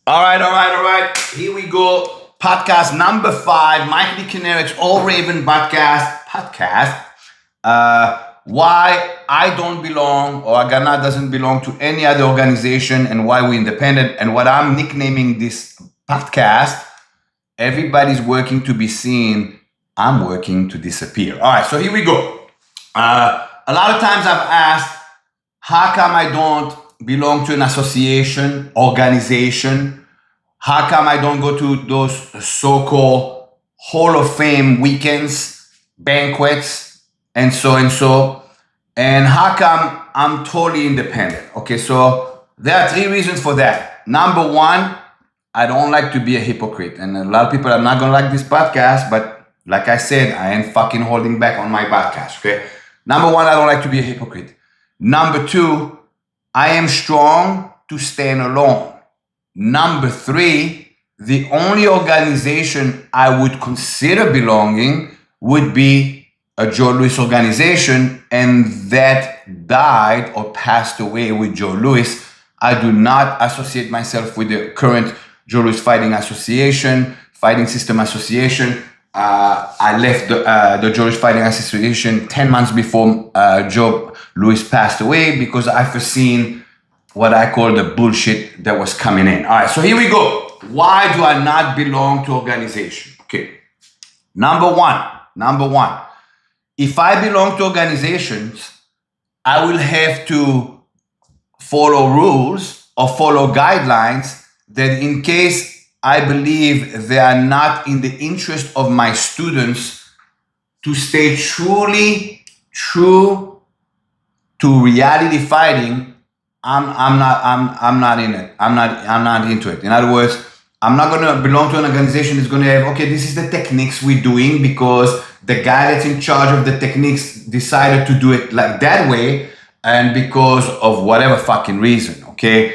All right. Here we go. Podcast number 5, Mike D. Canary's All Raven podcast. Why I don't belong, or Agana doesn't belong to any other organization, and why we're independent, and what I'm nicknaming this podcast. Everybody's working to be seen. I'm working to disappear. All right, so here we go. A lot of times I've asked, how come I don't belong to an association, organization? How come I don't go to those so-called Hall of Fame weekends, banquets, and so? And how come I'm totally independent? Okay, so there are 3 reasons for that. Number 1, I don't like to be a hypocrite. And a lot of people are not going to like this podcast, but like I said, I ain't fucking holding back on my podcast, okay? Number 1, I don't like to be a hypocrite. Number 2, I am strong to stand alone. Number 3, the only organization I would consider belonging would be a Joe Louis organization, and that died or passed away with Joe Louis. I do not associate myself with the current Joe Louis Fighting System Association. I left the Joe Louis Fighting Association 10 months before Joe Louis passed away because I foreseen what I call the bullshit that was coming in. All right, so here we go. Why do I not belong to organization? Okay, number one, if I belong to organizations, I will have to follow rules or follow guidelines that in case I believe they are not in the interest of my students to stay truly true to reality fighting, I'm not in it. I'm not into it. In other words, I'm not going to belong to an organization that's going to have, okay, this is the techniques we're doing because the guy that's in charge of the techniques decided to do it like that way and because of whatever fucking reason, okay?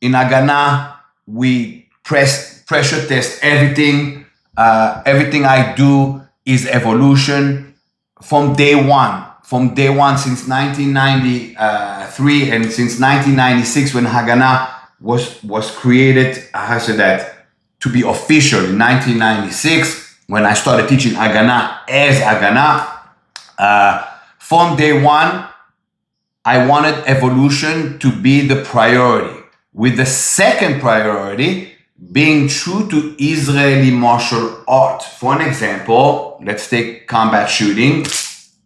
In Agana, we pressure test everything. Everything I do is evolution from day one. From day one, since 1993 and since 1996 when Hagana was created, I said that to be official in 1996 when I started teaching Hagana as Hagana. From day one, I wanted evolution to be the priority, with the second priority being true to Israeli martial art. For an example, let's take combat shooting.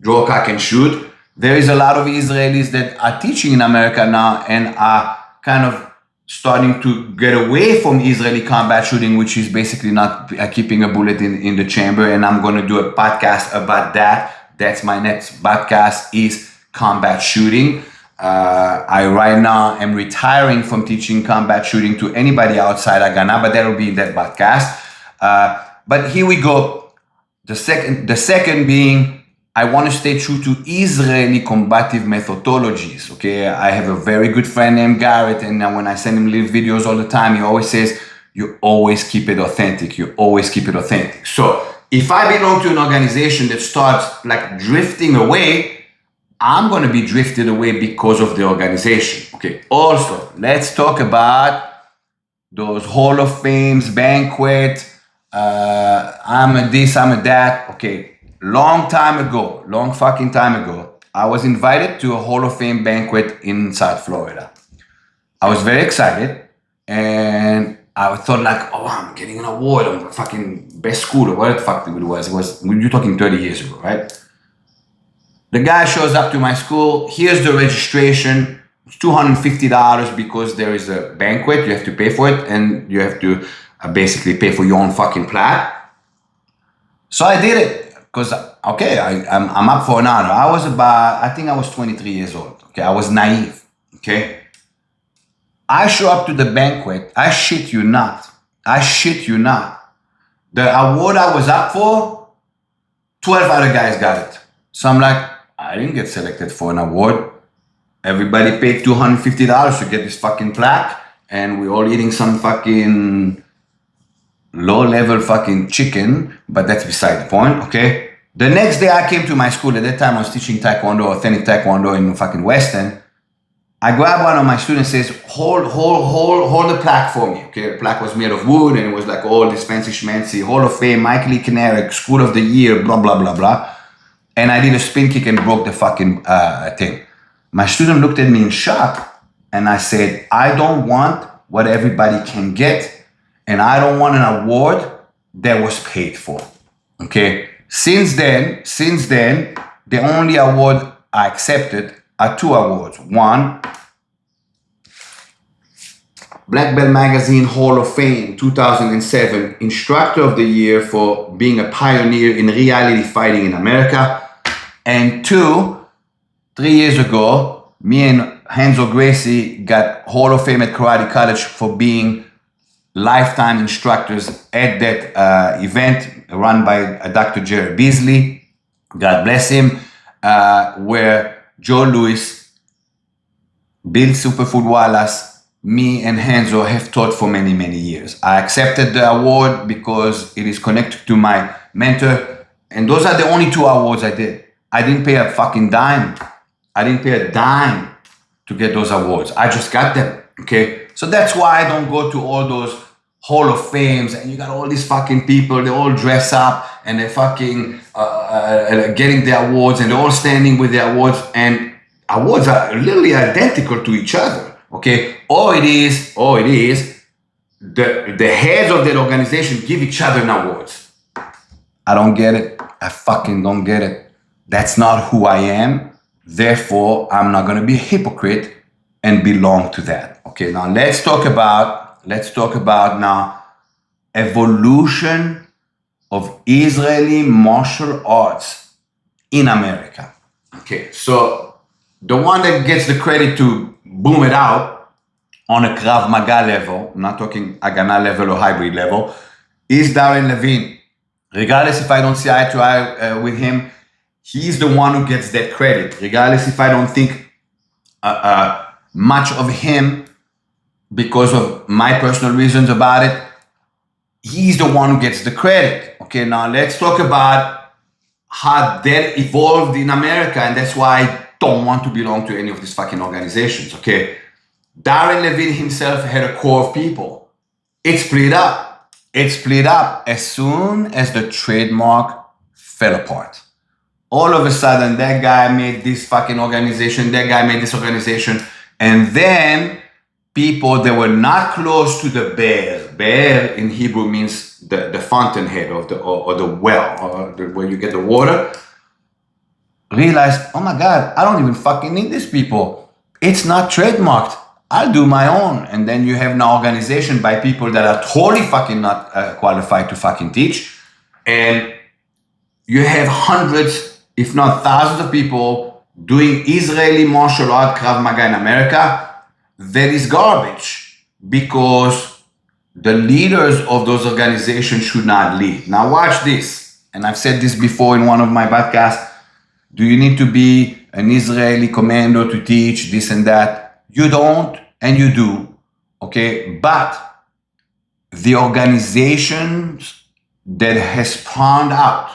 Draw, cock, and shoot. There is a lot of Israelis that are teaching in America now and are kind of starting to get away from Israeli combat shooting, which is basically not keeping a bullet in the chamber. And I'm going to do a podcast about that. That's my next podcast, is combat shooting. I right now am retiring from teaching combat shooting to anybody outside Agana, but that will be in that podcast. But here we go. The second being, I want to stay true to Israeli combative methodologies, okay? I have a very good friend named Garrett, and when I send him little videos all the time, he always says, you always keep it authentic. So if I belong to an organization that starts like drifting away, I'm going to be drifted away because of the organization, okay? Also, let's talk about those Hall of Fames, banquet, I'm a this, I'm a that, okay? Long fucking time ago, I was invited to a Hall of Fame banquet in South Florida. I was very excited and I thought like, oh, I'm getting an award. I'm the fucking best school or what the fuck it was. You're talking 30 years ago, right? The guy shows up to my school. Here's the registration. It's $250 because there is a banquet. You have to pay for it and you have to basically pay for your own fucking plaque. So I did it. Because, okay, I'm up for an honor. I think I was 23 years old. Okay, I was naive. Okay. I show up to the banquet. I shit you not. The award I was up for, 12 other guys got it. So I'm like, I didn't get selected for an award. Everybody paid $250 to get this fucking plaque. And we're all eating some fucking low-level fucking chicken, but that's beside the point, okay? The next day I came to my school. At that time I was teaching Taekwondo, authentic Taekwondo in fucking Western. I grabbed one of my students and says, hold the plaque for me. Okay, the plaque was made of wood and it was like all this fancy schmancy, Hall of Fame, Michael E. Kinerick, School of the Year, blah, blah, blah, blah. And I did a spin kick and broke the fucking thing. My student looked at me in shock and I said, I don't want what everybody can get and I don't want an award that was paid for. Okay, since then, the only award I accepted are two awards. One, Black Belt Magazine Hall of Fame 2007 Instructor of the Year for being a pioneer in reality fighting in America. And two, 3 years ago, me and Renzo Gracie got Hall of Fame at Karate College for being lifetime instructors at that event run by Dr. Jerry Beasley, God bless him, where Joe Louis, Bill Superfood Wallace, me and Renzo have taught for many, many years. I accepted the award because it is connected to my mentor, and those are the only two awards I did. I didn't pay a fucking dime. I didn't pay a dime to get those awards. I just got them, okay? So that's why I don't go to all those Hall of Fames and you got all these fucking people, they all dress up and they're fucking getting the awards and they're all standing with the awards, and awards are literally identical to each other, okay? All it is, the heads of that organization give each other an awards. I don't get it. I fucking don't get it. That's not who I am. Therefore, I'm not going to be a hypocrite and belong to that. Okay, now let's talk about now evolution of Israeli martial arts in America. Okay, so the one that gets the credit to boom it out on a Krav Maga level, I'm not talking Agana level or hybrid level, is Darren Levine. Regardless if I don't see eye to eye with him, he's the one who gets that credit. Regardless if I don't think much of him because of my personal reasons about it, he's the one who gets the credit. Okay, now let's talk about how that evolved in America, and that's why I don't want to belong to any of these fucking organizations, okay? Darren Levine himself had a core of people. It split up. It split up as soon as the trademark fell apart. All of a sudden, that guy made this fucking organization, that guy made this organization, and then people that were not close to the bear in Hebrew means the fountainhead or the well, or where you get the water, realized, oh my God, I don't even fucking need these people. It's not trademarked. I'll do my own. And then you have an organization by people that are totally fucking not qualified to fucking teach. And you have hundreds, if not thousands of people doing Israeli martial art Krav Maga in America. That is garbage because the leaders of those organizations should not lead. Now watch this. And I've said this before in one of my podcasts. Do you need to be an Israeli commando to teach this and that? You don't, and you do, okay? But the organizations that has spawned out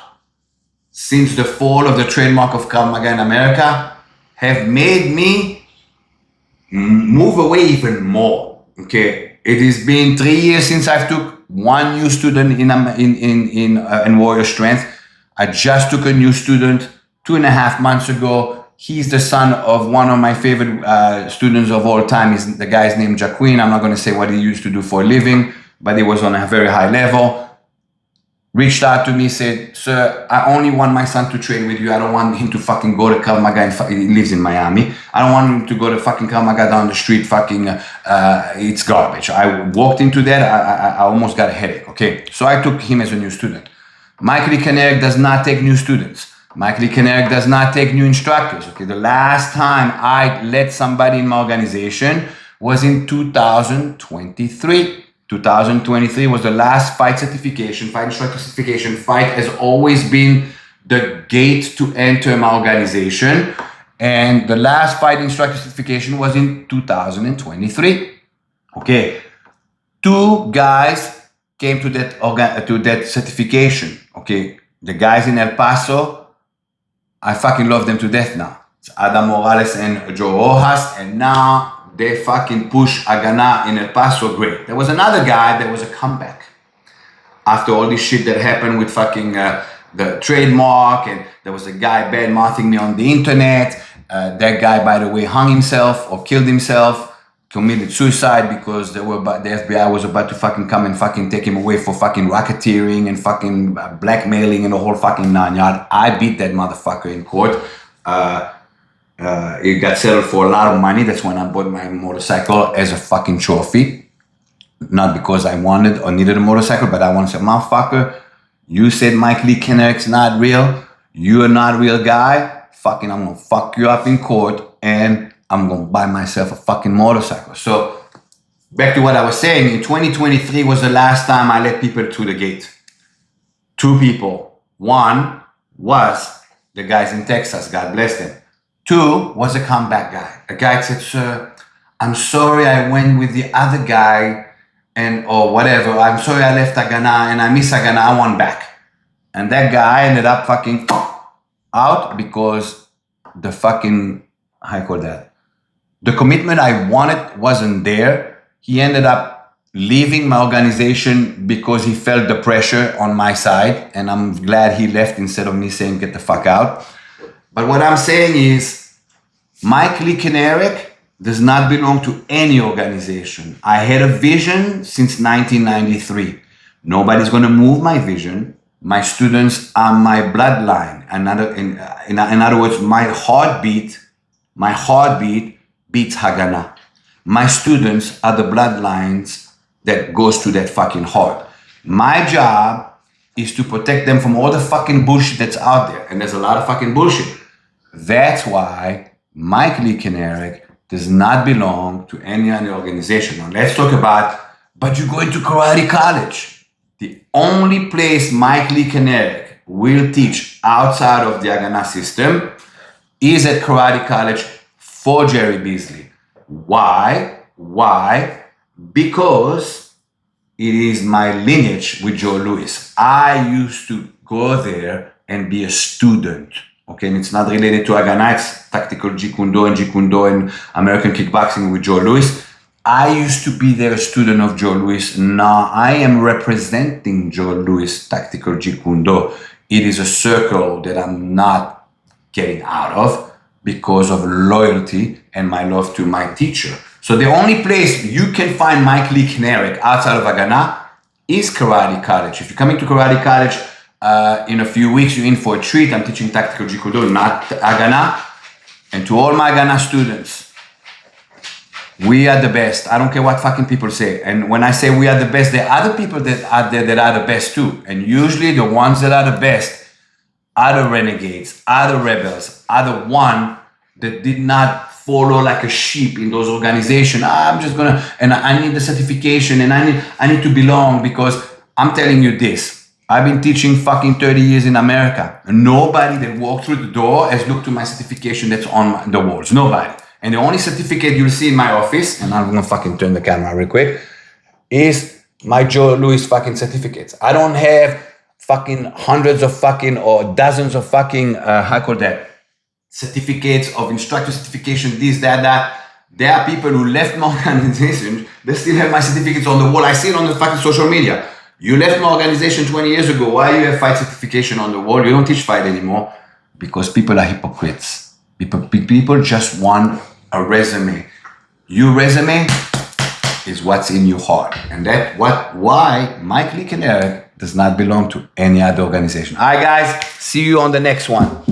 since the fall of the trademark of Krav Maga in America have made me move away even more, okay? It has been 3 years since I took one new student in Warrior Strength. I just took a new student 2.5 months ago. He's the son of one of my favorite students of all time. The guy's named Jaquin. I'm not going to say what he used to do for a living, but he was on a very high level. Reached out to me, said, sir, I only want my son to train with you. I don't want him to fucking go to Krav Maga. He lives in Miami. I don't want him to go to fucking Krav Maga down the street. It's garbage. I walked into that. I almost got a headache, okay? So I took him as a new student. Michael E. Kinerick does not take new students. Michael E. Kinerick does not take new instructors, okay? The last time I let somebody in my organization was in 2023. 2023 was the last fight instructor certification. Fight has always been the gate to enter my organization. And the last fight instructor certification was in 2023. Okay. 2 guys came to that certification. Okay. The guys in El Paso, I fucking love them to death now. It's Adam Morales and Joe Rojas, and now they fucking push Agana in El Paso. Great. There was another guy, there was a comeback. After all this shit that happened with fucking the trademark, and there was a guy bad-mouthing me on the internet. That guy, by the way, hung himself or killed himself, committed suicide because the FBI was about to fucking come and fucking take him away for fucking racketeering and fucking blackmailing and the whole fucking nine yard. I beat that motherfucker in court. It got settled for a lot of money. That's when I bought my motorcycle as a fucking trophy. Not because I wanted or needed a motorcycle, but I wanted to say, motherfucker, you said Mike Lee Kinneric's not real. You're not a real guy. Fucking, I'm gonna fuck you up in court and I'm gonna buy myself a fucking motorcycle. So back to what I was saying, in 2023 was the last time I let people through the gate. Two people. One was the guys in Texas, God bless them. Two was a comeback guy. A guy said, sir, I'm sorry I went with the other guy and or whatever. I'm sorry I left Agana and I miss Agana, I want back. And that guy ended up fucking out because the fucking, how you call that? The commitment I wanted wasn't there. He ended up leaving my organization because he felt the pressure on my side. And I'm glad he left instead of me saying, get the fuck out. But what I'm saying is, Mike Lee Kinnerick does not belong to any organization. I had a vision since 1993. Nobody's going to move my vision. My students are my bloodline. In other words, my heartbeat beats Haganah. My students are the bloodlines that goes to that fucking heart. My job is to protect them from all the fucking bullshit that's out there. And there's a lot of fucking bullshit. That's why Mike Lee Kinnerick does not belong to any other organization. Now let's talk about, but you're going to karate college. The only place Mike Lee Kinnerick will teach outside of the Haganah system is at karate college for Jerry Beasley. Why? Because it is my lineage with Joe Louis. I used to go there and be a student. Okay, and it's not related to Haganah, it's tactical Jeet Kune Do and American kickboxing with Joe Louis. I used to be there a student of Joe Louis. Now I am representing Joe Louis tactical Jeet Kune Do. It is a circle that I'm not getting out of because of loyalty and my love to my teacher. So the only place you can find Mike Lee Kinnerick outside of Haganah is Karate College. If you're coming to Karate College in a few weeks, you're in for a treat. I'm teaching tactical Jeet Kune Do, not Haganah. And to all my Haganah students, we are the best. I don't care what fucking people say. And when I say we are the best, there are other people that are there that are the best too. And usually the ones that are the best are the renegades, are the rebels, are the one that did not follow like a sheep in those organizations. I'm just gonna, and I need the certification and I need to belong because I'm telling you this. I've been teaching fucking 30 years in America. Nobody that walked through the door has looked to my certification that's on the walls. Nobody. And the only certificate you'll see in my office, and I'm gonna fucking turn the camera real quick, is my Joe Louis fucking certificates. I don't have fucking hundreds of fucking or dozens of fucking, how call that, certificates of instructor certification, this, that. There are people who left my organization, they still have my certificates on the wall. I see it on the fucking social media. You left my organization 20 years ago. Why you have fight certification on the wall? You don't teach fight anymore because people are hypocrites. People just want a resume. Your resume is what's in your heart. And why Mike Lee Kinnerick does not belong to any other organization. All right, guys. See you on the next one.